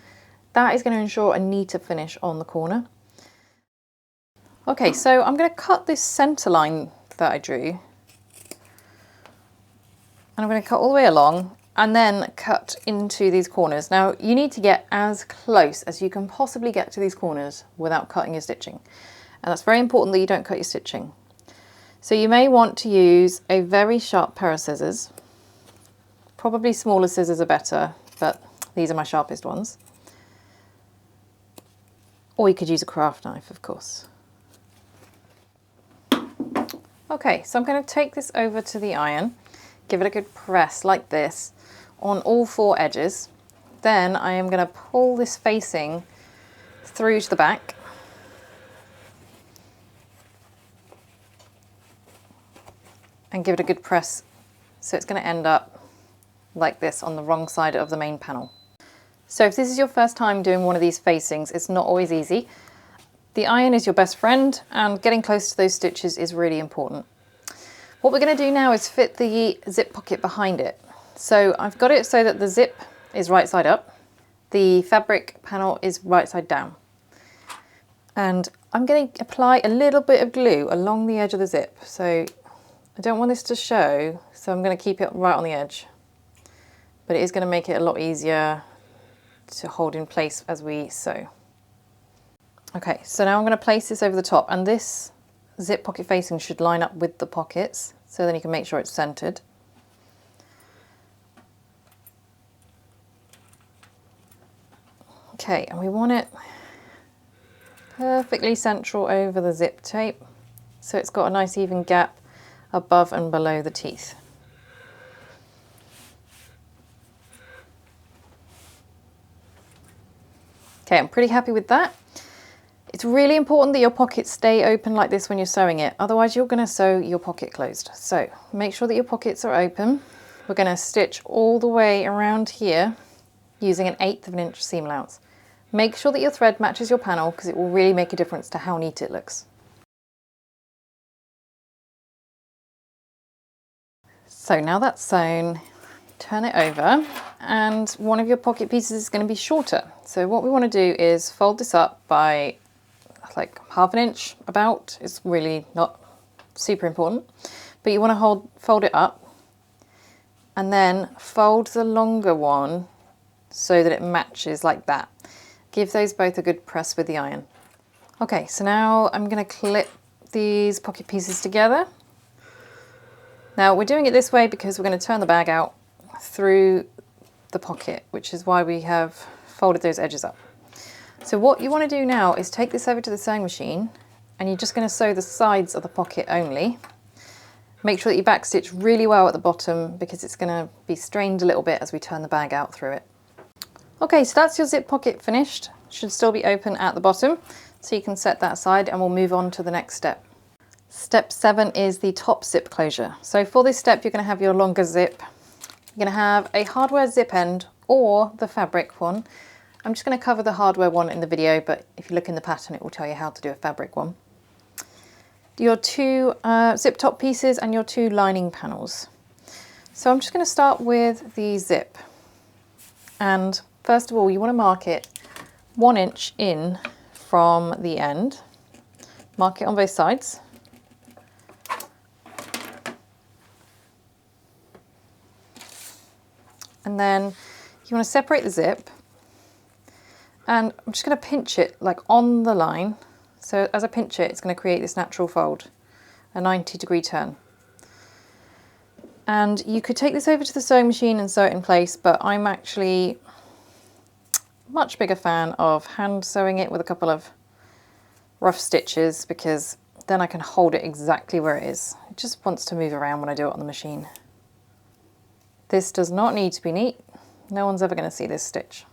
That is going to ensure a neater finish on the corner. Okay, so I'm going to cut this center line that I drew, and I'm going to cut all the way along and then cut into these corners. Now you need to get as close as you can possibly get to these corners without cutting your stitching, and that's very important that you don't cut your stitching. So you may want to use a very sharp pair of scissors. Probably smaller scissors are better, but these are my sharpest ones. Or you could use a craft knife, of course. Okay, so I'm going to take this over to the iron, give it a good press like this on all 4 edges. Then I am going to pull this facing through to the back. And give it a good press, so it's going to end up like this on the wrong side of the main panel. So if this is your first time doing one of these facings, it's not always easy. The iron is your best friend, and getting close to those stitches is really important. What we're going to do now is fit the zip pocket behind it. So I've got it so that the zip is right side up, the fabric panel is right side down. And I'm going to apply a little bit of glue along the edge of the zip. So I don't want this to show, so I'm going to keep it right on the edge. But it is going to make it a lot easier to hold in place as we sew. Okay, so now I'm going to place this over the top, and this zip pocket facing should line up with the pockets, so then you can make sure it's centered. Okay, and we want it perfectly central over the zip tape, so it's got a nice even gap above and below the teeth. Okay, I'm pretty happy with that. It's really important that your pockets stay open like this when you're sewing it, otherwise you're going to sew your pocket closed. So make sure that your pockets are open. We're going to stitch all the way around here using an 1/8 of an inch seam allowance. Make sure that your thread matches your panel, because it will really make a difference to how neat it looks. So now that's sewn, turn it over, and one of your pocket pieces is going to be shorter. So what we want to do is fold this up by like 1/2 inch about. It's really not super important, but you want to fold it up and then fold the longer one so that it matches like that. Give those both a good press with the iron. Okay, so now I'm going to clip these pocket pieces together. Now we're doing it this way because we're going to turn the bag out through the pocket, which is why we have folded those edges up. So what you want to do now is take this over to the sewing machine, and you're just going to sew the sides of the pocket only. Make sure that you backstitch really well at the bottom because it's going to be strained a little bit as we turn the bag out through it. Okay, so that's your zip pocket finished. Should still be open at the bottom, so you can set that aside and we'll move on to the next step. Step 7 is the top zip closure. So for this step, you're going to have your longer zip. You're going to have a hardware zip end or the fabric one. I'm just going to cover the hardware one in the video, but if you look in the pattern, it will tell you how to do a fabric one. Your 2 zip top pieces and your 2 lining panels. So I'm just going to start with the zip. And first of all, you want to mark it 1 inch in from the end. Mark it on both sides. And then you want to separate the zip, and I'm just going to pinch it like on the line. So as I pinch it, it's going to create this natural fold, a 90-degree turn. And you could take this over to the sewing machine and sew it in place, but I'm actually a much bigger fan of hand sewing it with a couple of rough stitches, because then I can hold it exactly where it is. It just wants to move around when I do it on the machine. This does not need to be neat. No one's ever going to see this stitch.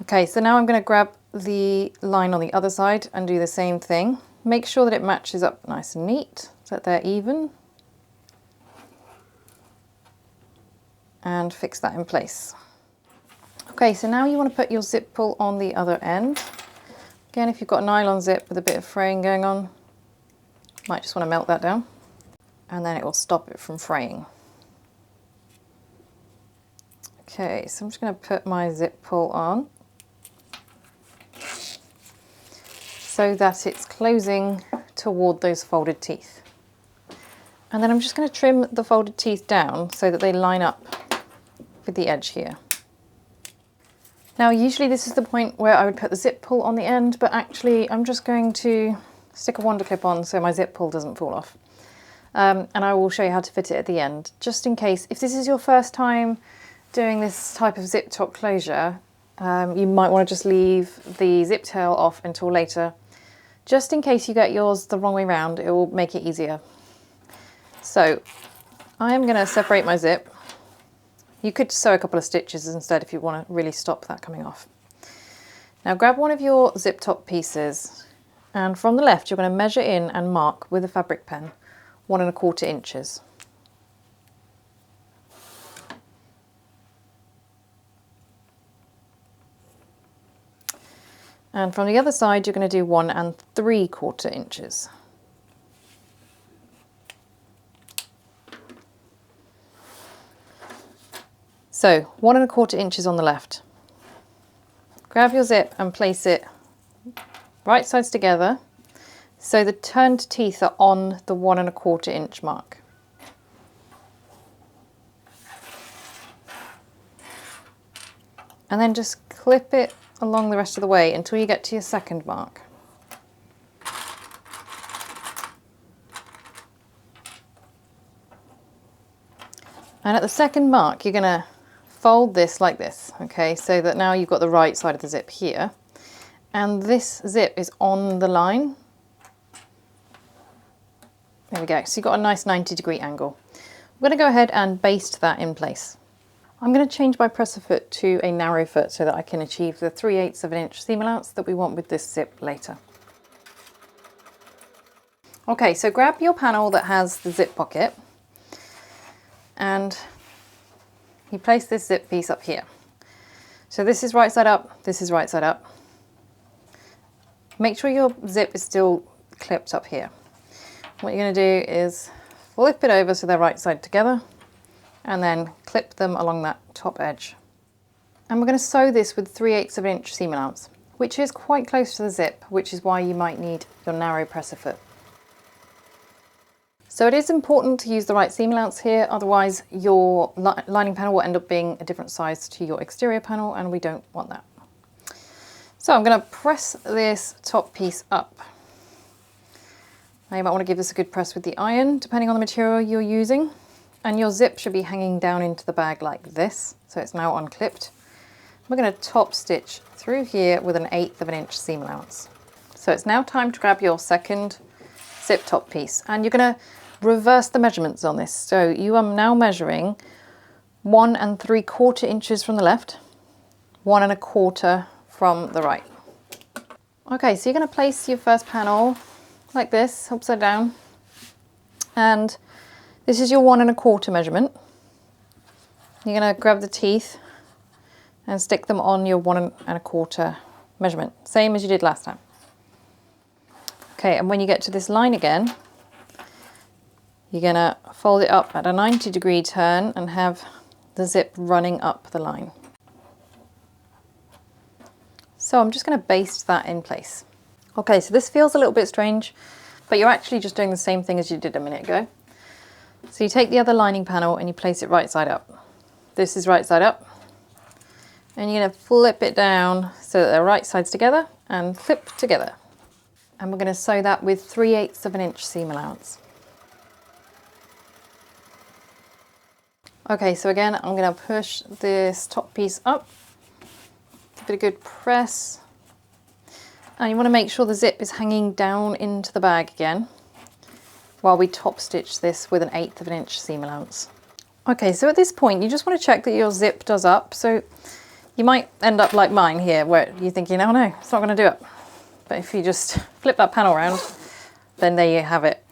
Okay, so now I'm going to grab the line on the other side and do the same thing. Make sure that it matches up nice and neat, so that they're even. And fix that in place. Okay, so now you want to put your zip pull on the other end. Again, if you've got a nylon zip with a bit of fraying going on, might just want to melt that down, and then it will stop it from fraying. Okay, so I'm just going to put my zip pull on so that it's closing toward those folded teeth. And then I'm just going to trim the folded teeth down so that they line up with the edge here. Now usually this is the point where I would put the zip pull on the end, but actually I'm just going to stick a wonder clip on so my zip pull doesn't fall off. And I will show you how to fit it at the end, just in case. If this is your first time doing this type of zip top closure, you might want to just leave the zip tail off until later. Just in case you get yours the wrong way round, it will make it easier. So I'm going to separate my zip. You could sew a couple of stitches instead if you want to really stop that coming off. Now grab one of your zip top pieces, and from the left you're going to measure in and mark with a fabric pen 1 1/4 inches. And from the other side you're going to do 1 3/4 inches. So 1 1/4 inches on the left. Grab your zip and place it right sides together so the turned teeth are on the 1 1/4 inch mark. And then just clip it along the rest of the way until you get to your second mark. And at the second mark you're going to fold this like this, okay, so that now you've got the right side of the zip here, and this zip is on the line. There we go, so you've got a nice 90-degree angle. We're going to go ahead and baste that in place. I'm going to change my presser foot to a narrow foot so that I can achieve the 3/8 of an inch seam allowance that we want with this zip later. Okay, so grab your panel that has the zip pocket and you place this zip piece up here. So this is right side up, this is right side up. Make sure your zip is still clipped up here. What you're going to do is flip it over so they're right side together, and then clip them along that top edge. And we're going to sew this with 3/8 of an inch seam allowance, which is quite close to the zip, which is why you might need your narrow presser foot. So it is important to use the right seam allowance here, otherwise your lining panel will end up being a different size to your exterior panel, and we don't want that. So I'm going to press this top piece up. Now you might want to give this a good press with the iron, depending on the material you're using. And your zip should be hanging down into the bag like this, so it's now unclipped. We're going to top stitch through here with 1/8 of an inch seam allowance. So it's now time to grab your second zip top piece, and you're going to reverse the measurements on this. So you are now measuring 1 3/4 inches from the left, 1 1/4 from the right. Okay, so you're going to place your first panel like this, upside down, and this is your 1 1/4 measurement. You're going to grab the teeth and stick them on your 1 1/4 measurement, same as you did last time. Okay, and when you get to this line again, you're going to fold it up at a 90-degree turn and have the zip running up the line. So I'm just going to baste that in place. Okay, so this feels a little bit strange, but you're actually just doing the same thing as you did a minute ago. So you take the other lining panel and you place it right side up. This is right side up. And you're going to flip it down so that they're right sides together and flip together. And we're going to sew that with 3/8 of an inch seam allowance. Okay, so again, I'm going to push this top piece up, give it a good press. And you want to make sure the zip is hanging down into the bag again while we top stitch this with 1/8 of an inch seam allowance. Okay, so at this point, you just want to check that your zip does up. So you might end up like mine here, where you're thinking, oh no, it's not going to do it. But if you just flip that panel around, then there you have it.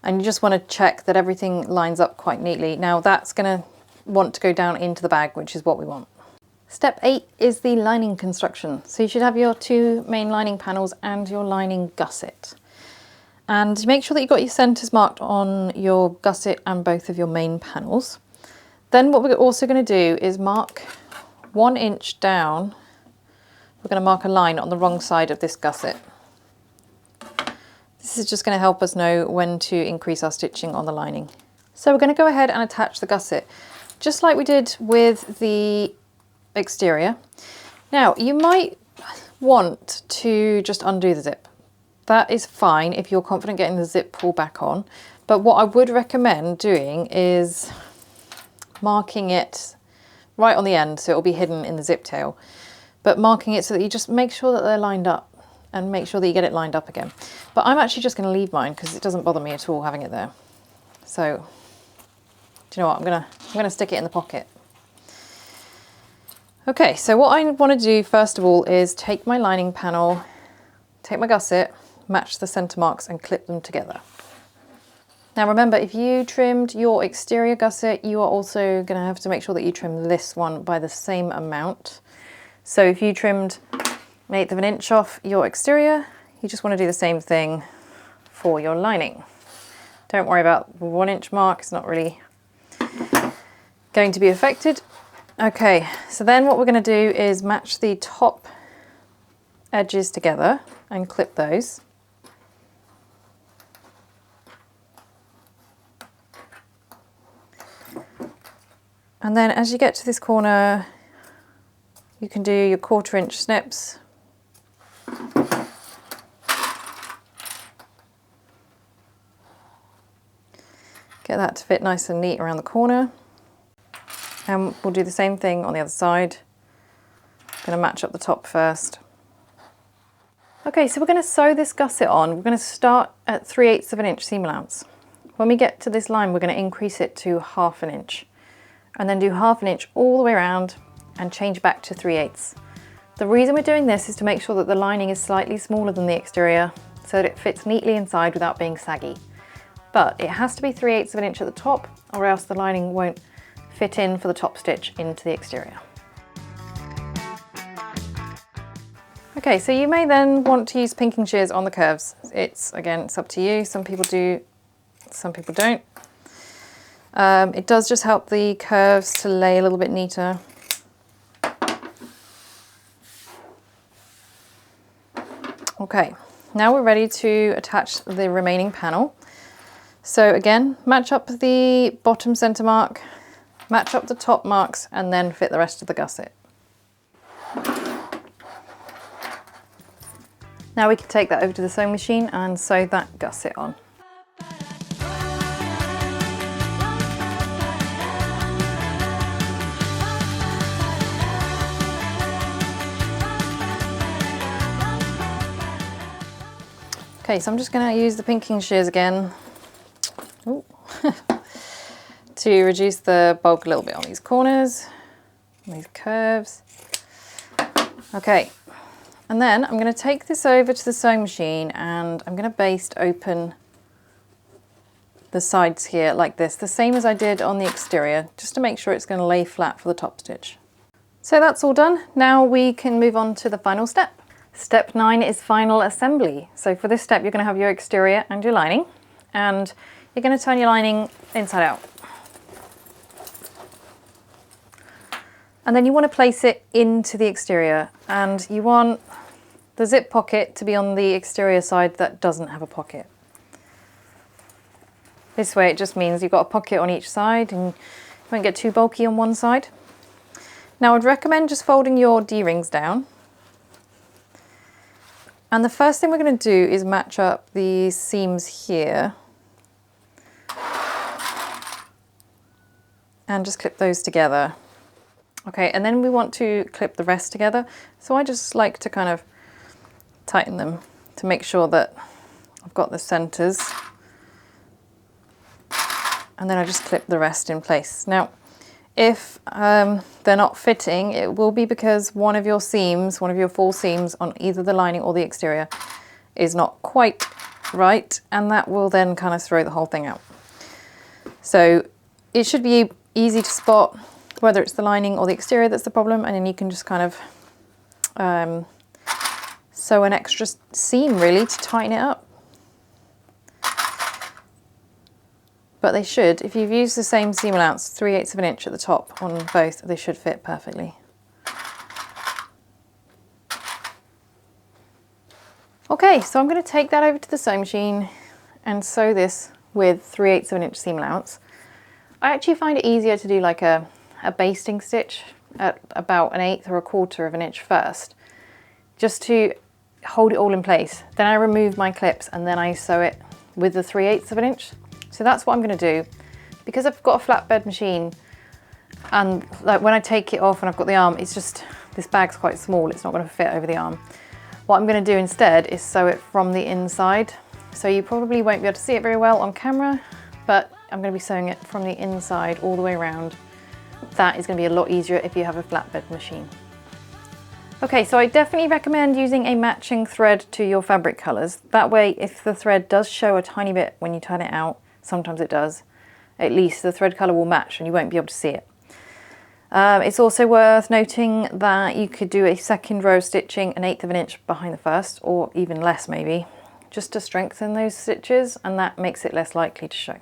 And you just want to check that everything lines up quite neatly. Now that's going to want to go down into the bag, which is what we want. Step 8 is the lining construction. So you should have your 2 main lining panels and your lining gusset. And make sure that you've got your centres marked on your gusset and both of your main panels. Then what we're also going to do is mark 1 inch down. We're going to mark a line on the wrong side of this gusset. This is just going to help us know when to increase our stitching on the lining. So we're going to go ahead and attach the gusset, just like we did with the exterior. Now, you might want to just undo the zip. That is fine if you're confident getting the zip pull back on. But what I would recommend doing is marking it right on the end, so it'll be hidden in the zip tail. But marking it so that you just make sure that they're lined up and make sure that you get it lined up again. But I'm actually just going to leave mine because it doesn't bother me at all having it there. So, do you know what? I'm gonna stick it in the pocket. Okay, so what I want to do first of all is take my lining panel, take my gusset, match the centre marks and clip them together. Now remember, if you trimmed your exterior gusset, you are also going to have to make sure that you trim this one by the same amount. So if you trimmed 1/8 of an inch off your exterior, you just want to do the same thing for your lining. Don't worry about the 1 inch mark, it's not really going to be affected. Okay, so then what we're going to do is match the top edges together and clip those. And then as you get to this corner, you can do your 1/4 inch snips. Get that to fit nice and neat around the corner. And we'll do the same thing on the other side. I'm going to match up the top first. Okay, so we're going to sew this gusset on. We're going to start at 3/8 of an inch seam allowance. When we get to this line, we're going to increase it to 1/2 an inch. And then do 1/2 an inch all the way around and change back to 3/8. The reason we're doing this is to make sure that the lining is slightly smaller than the exterior so that it fits neatly inside without being saggy. But it has to be 3/8 of an inch at the top, or else the lining won't fit in for the top stitch into the exterior. Okay, so you may then want to use pinking shears on the curves. It's up to you. Some people do, some people don't. It does just help the curves to lay a little bit neater. Okay, now we're ready to attach the remaining panel. So again, match up the bottom center mark, match up the top marks, and then fit the rest of the gusset. Now we can take that over to the sewing machine and sew that gusset on. Okay, so I'm just going to use the pinking shears again to reduce the bulk a little bit on these corners, on these curves. Okay, and then I'm going to take this over to the sewing machine and I'm going to baste open the sides here like this, the same as I did on the exterior, just to make sure it's going to lay flat for the top stitch. So that's all done. Now we can move on to the final step. Step 9 is final assembly. So for this step, you're going to have your exterior and your lining, and you're going to turn your lining inside out. And then you want to place it into the exterior, and you want the zip pocket to be on the exterior side that doesn't have a pocket. This way it just means you've got a pocket on each side and you won't get too bulky on one side. Now I'd recommend just folding your D-rings down. And the first thing we're going to do is match up the seams here and just clip those together. Okay, and then we want to clip the rest together. So I just like to kind of tighten them to make sure that I've got the centers. And then I just clip the rest in place. Now, if they're not fitting, it will be because one of your seams, one of your fall seams on either the lining or the exterior is not quite right, and that will then kind of throw the whole thing out. So it should be easy to spot whether it's the lining or the exterior that's the problem, and then you can just kind of sew an extra seam really to tighten it up. But they should, if you've used the same seam allowance, 3/8 of an inch at the top on both, they should fit perfectly. Okay, so I'm going to take that over to the sewing machine and sew this with 3/8 of an inch seam allowance. I actually find it easier to do like a basting stitch at about 1/8 or 1/4 of an inch first, just to hold it all in place. Then I remove my clips and then I sew it with the 3/8 of an inch. So that's what I'm going to do. Because I've got a flatbed machine, and like when I take it off and I've got the arm, it's just, this bag's quite small, it's not going to fit over the arm. What I'm going to do instead is sew it from the inside. So you probably won't be able to see it very well on camera, but I'm going to be sewing it from the inside all the way around. That is going to be a lot easier if you have a flatbed machine. Okay, so I definitely recommend using a matching thread to your fabric colours. That way, if the thread does show a tiny bit when you turn it out, sometimes it does, at least the thread colour will match and you won't be able to see it. It's also worth noting that you could do a second row of stitching 1/8 of an inch behind the first, or even less maybe, just to strengthen those stitches, and that makes it less likely to show.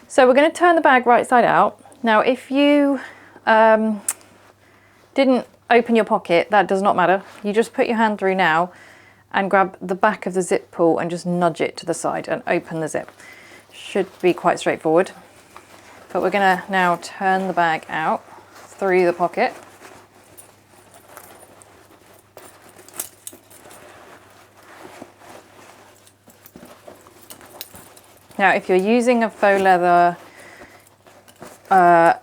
So we're going to turn the bag right side out. Now if you didn't open your pocket, that does not matter. You just put your hand through now and grab the back of the zip pull and just nudge it to the side and open the zip. Should be quite straightforward. But we're going to now turn the bag out through the pocket. Now if you're using a faux leather,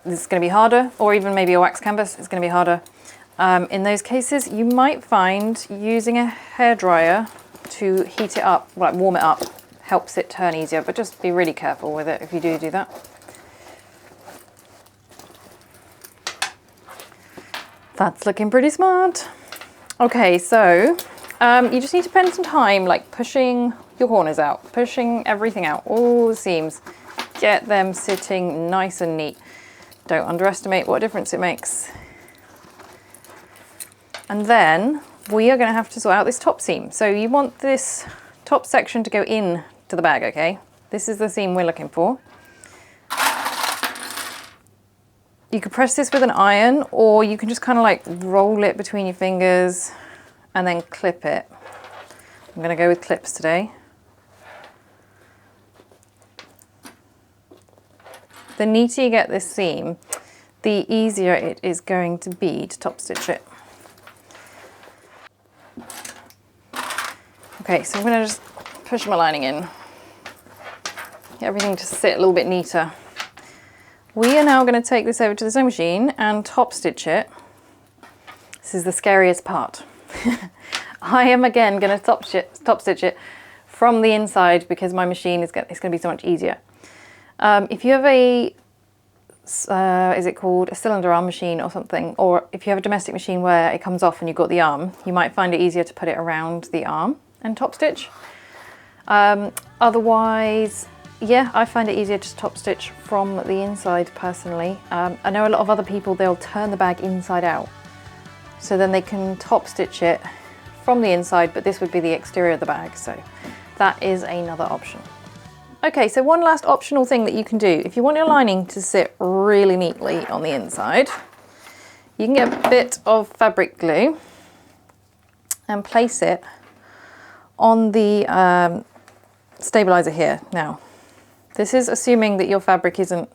this is going to be harder, or even maybe a wax canvas, it's going to be harder. In those cases, you might find using a hairdryer to heat it up, like warm it up, helps it turn easier, but just be really careful with it if you do that. That's looking pretty smart. Okay, so you just need to spend some time like pushing your corners out, pushing everything out, all the seams, get them sitting nice and neat. Don't underestimate what a difference it makes. And then we are going to have to sort out this top seam. So you want this top section to go in to the bag, okay? This is the seam we're looking for. You could press this with an iron, or you can just kind of like roll it between your fingers and then clip it. I'm going to go with clips today. The neater you get this seam, the easier it is going to be to top stitch it. Okay, so I'm going to just push my lining in, get everything to sit a little bit neater. We are now going to take this over to the sewing machine and top stitch it. This is the scariest part. I am again going to top stitch it from the inside because my machine it's going to be so much easier. If you have a is it called a cylinder arm machine or something, or if you have a domestic machine where it comes off and you've got the arm, you might find it easier to put it around the arm and top stitch. Otherwise, yeah, I find it easier to top stitch from the inside personally. I know a lot of other people, they'll turn the bag inside out, so then they can top stitch it from the inside, but this would be the exterior of the bag, so that is another option. Okay, so one last optional thing that you can do, if you want your lining to sit really neatly on the inside, you can get a bit of fabric glue and place it on the stabilizer here. Now, this is assuming that your fabric isn't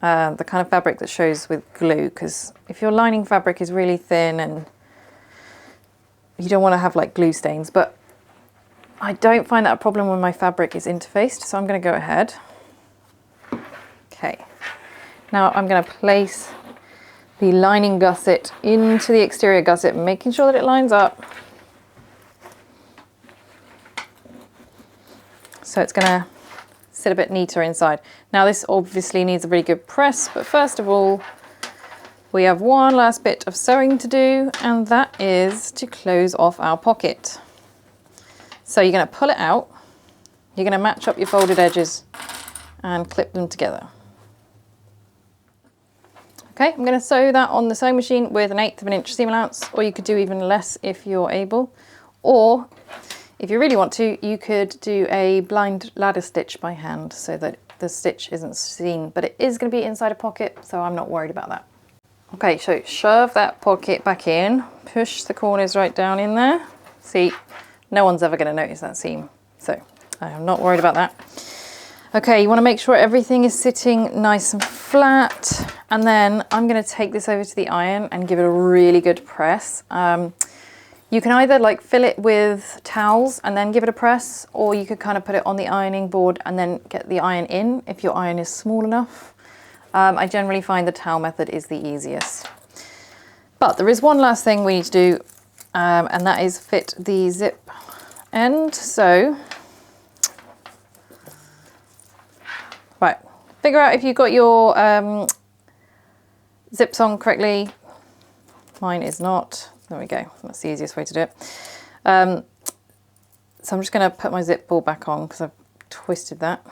the kind of fabric that shows with glue, because if your lining fabric is really thin and you don't want to have like glue stains, but I don't find that a problem when my fabric is interfaced, so I'm going to go ahead. Okay, now I'm going to place the lining gusset into the exterior gusset, making sure that it lines up. So it's going to sit a bit neater inside. Now this obviously needs a really good press, but first of all, we have one last bit of sewing to do, and that is to close off our pocket. So you're going to pull it out, you're going to match up your folded edges and clip them together. Okay, I'm going to sew that on the sewing machine with 1/8 of an inch seam allowance, or you could do even less if you're able. Or if you really want to, you could do a blind ladder stitch by hand so that the stitch isn't seen, but it is going to be inside a pocket, so I'm not worried about that. Okay, so shove that pocket back in, push the corners right down in there. See, no one's ever going to notice that seam, so I am not worried about that. Okay, you want to make sure everything is sitting nice and flat, and then I'm going to take this over to the iron and give it a really good press. You can either like fill it with towels and then give it a press, or you could kind of put it on the ironing board and then get the iron in if your iron is small enough. I generally find the towel method is the easiest. But there is one last thing we need to do, and that is fit the zip end. So, right, figure out if you've got your zips on correctly. Mine is not. There we go, that's the easiest way to do it. So I'm just going to put my zip ball back on because I've twisted that.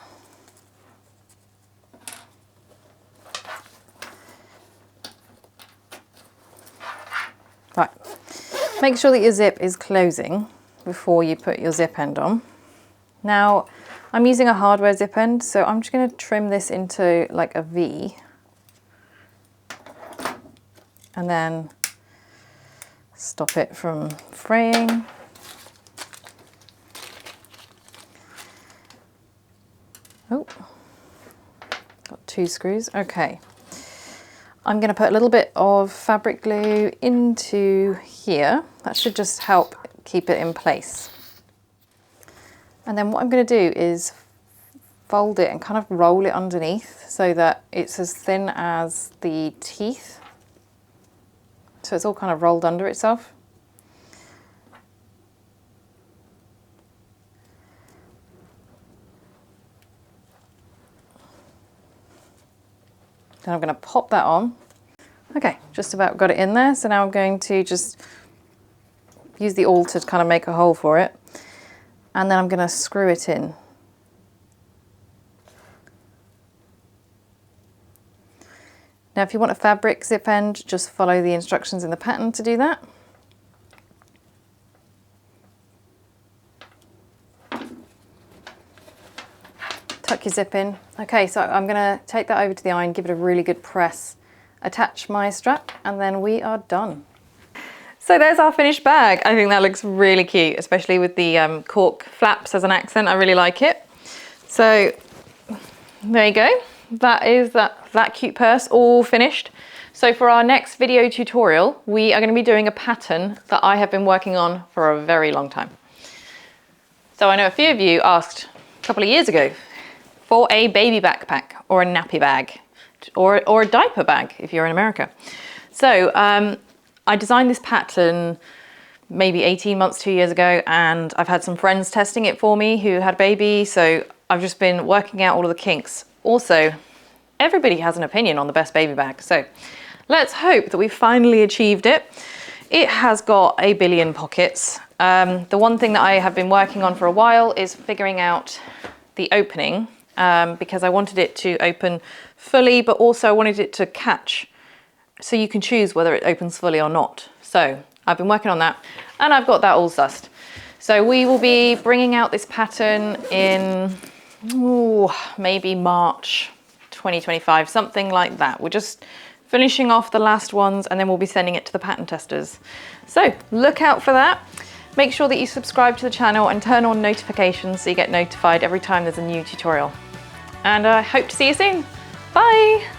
Right, make sure that your zip is closing before you put your zip end on. Now, I'm using a hardware zip end, so I'm just going to trim this into like a V. And then stop it from fraying. Oh, got 2 screws. Okay. I'm going to put a little bit of fabric glue into here. That should just help keep it in place. And then what I'm going to do is fold it and kind of roll it underneath so that it's as thin as the teeth. So it's all kind of rolled under itself. Then I'm going to pop that on. Okay, just about got it in there. So now I'm going to just use the awl to kind of make a hole for it. And then I'm going to screw it in. Now if you want a fabric zip end, just follow the instructions in the pattern to do that. Tuck your zip in. Okay, so I'm going to take that over to the iron, give it a really good press, attach my strap, and then we are done. So there's our finished bag. I think that looks really cute, especially with the cork flaps as an accent. I really like it. So there you go. That is that cute purse all finished. So for our next video tutorial, we are going to be doing a pattern that I have been working on for a very long time. So I know a few of you asked a couple of years ago for a baby backpack or a nappy bag or a diaper bag if you're in America. So I designed this pattern maybe 18 months, 2 years ago, and I've had some friends testing it for me who had a baby, so I've just been working out all of the kinks. Also, everybody has an opinion on the best baby bag, so let's hope that we finally achieved it. It has got a billion pockets. The one thing that I have been working on for a while is figuring out the opening, because I wanted it to open fully, but also I wanted it to catch, so you can choose whether it opens fully or not. So I've been working on that, and I've got that all sussed. So we will be bringing out this pattern in maybe March 2025, something like that. We're just finishing off the last ones, and then we'll be sending it to the pattern testers. So look out for that. Make sure that you subscribe to the channel and turn on notifications so you get notified every time there's a new tutorial. And I hope to see you soon. Bye.